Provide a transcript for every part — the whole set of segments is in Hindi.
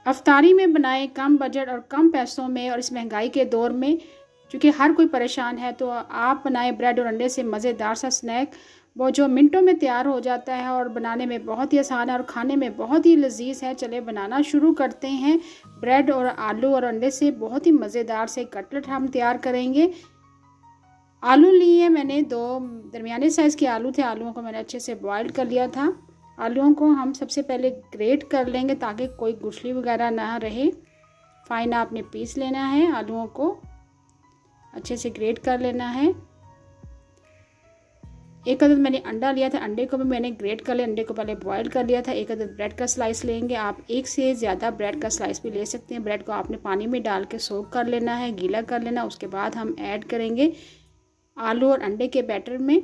अफ्तारी में बनाएं कम बजट और कम पैसों में, और इस महंगाई के दौर में क्योंकि हर कोई परेशान है, तो आप बनाएं ब्रेड और अंडे से मज़ेदार सा स्नैक, वो जो मिनटों में तैयार हो जाता है और बनाने में बहुत ही आसान है और खाने में बहुत ही लजीज है। चले बनाना शुरू करते हैं। ब्रेड और आलू और अंडे से बहुत ही मज़ेदार से कटलेट हम तैयार करेंगे। आलू लिए मैंने 2 दरमियाने साइज़ के आलू थे। आलूओं को मैंने अच्छे से बॉईल कर लिया था। आलूओं को हम सबसे पहले ग्रेट कर लेंगे ताकि कोई गुठली वगैरह ना रहे। फाइन आपने पीस लेना है, आलूओं को अच्छे से ग्रेट कर लेना है। एक अदद मैंने अंडा लिया था, अंडे को भी मैंने ग्रेट कर लिया, अंडे को पहले बॉईल कर लिया था। एक अदद ब्रेड का स्लाइस लेंगे, आप एक से ज़्यादा ब्रेड का स्लाइस भी ले सकते हैं। ब्रेड को आपने पानी में डाल के सोक कर लेना है, गीला कर लेना। उसके बाद हम ऐड करेंगे आलू और अंडे के बैटर में।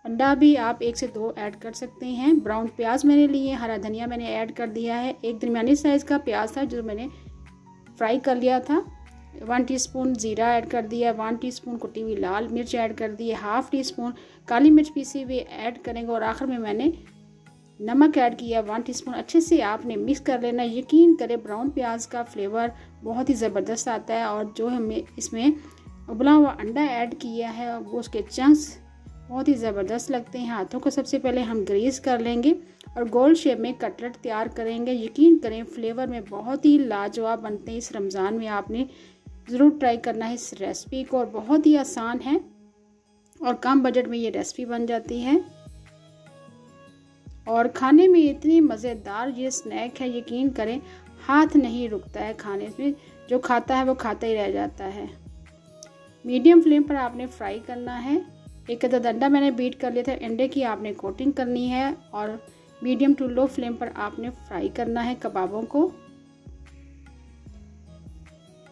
अंडा भी आप 1 से 2 ऐड कर सकते हैं। ब्राउन प्याज मैंने लिए, हरा धनिया मैंने ऐड कर दिया है। एक दरमियानी साइज़ का प्याज था जो मैंने फ्राई कर लिया था। 1 टीस्पून ज़ीरा ऐड कर दिया, 1 टीस्पून कुटी हुई लाल मिर्च ऐड कर दी है, 1/2 टीस्पून काली मिर्च पीसी हुई ऐड करेंगे, और आखिर में मैंने नमक ऐड किया 1 टीस्पून। अच्छे से आपने मिक्स कर लेना। यकीन करें ब्राउन प्याज का फ्लेवर बहुत ही ज़बरदस्त आता है, और जो हमें इसमें उबला हुआ अंडा ऐड किया है वो उसके चंक्स बहुत ही ज़बरदस्त लगते हैं। हाथों को सबसे पहले हम ग्रीस कर लेंगे और गोल शेप में कटलेट तैयार करेंगे। यकीन करें फ्लेवर में बहुत ही लाजवाब बनते हैं। इस रमज़ान में आपने ज़रूर ट्राई करना है इस रेसिपी को, और बहुत ही आसान है और कम बजट में ये रेसिपी बन जाती है और खाने में इतनी मज़ेदार ये स्नैक है। यकीन करें हाथ नहीं रुकता है खाने में, जो खाता है वो खाता ही रह जाता है। मीडियम फ्लेम पर आपने फ्राई करना है। एक अदद अंडा मैंने बीट कर लिया था, अंडे की आपने कोटिंग करनी है और मीडियम टू लो फ्लेम पर आपने फ्राई करना है कबाबों को।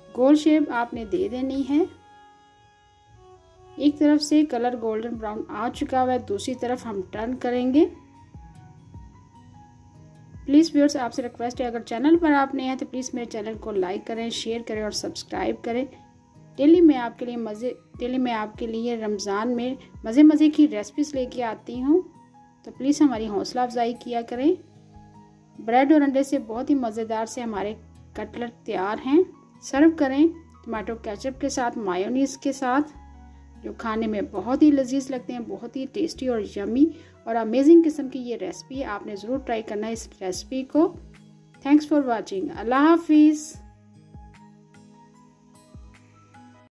गोल शेप आपने दे देनी है। एक तरफ से कलर गोल्डन ब्राउन आ चुका हुआ है, दूसरी तरफ हम टर्न करेंगे। प्लीज़ व्यूअर्स आपसे रिक्वेस्ट है, अगर चैनल पर आप नए हैं तो प्लीज़ मेरे चैनल को लाइक करें, शेयर करें और सब्सक्राइब करें। डेली मैं आपके लिए रमज़ान में मज़े की रेसिपीज़ लेके आती हूँ, तो प्लीज़ हमारी हौसला अफजाई किया करें। ब्रेड और अंडे से बहुत ही मज़ेदार से हमारे कटलेट तैयार हैं। सर्व करें टमाटो केचप के साथ, मायोनीज़ के साथ, जो खाने में बहुत ही लजीज लगते हैं, बहुत ही टेस्टी और यमी और अमेजिंग किस्म की ये रेसिपी है। आपने ज़रूर ट्राई करना है इस रेसिपी को। Thanks for watching. अल्लाह हाफिज़।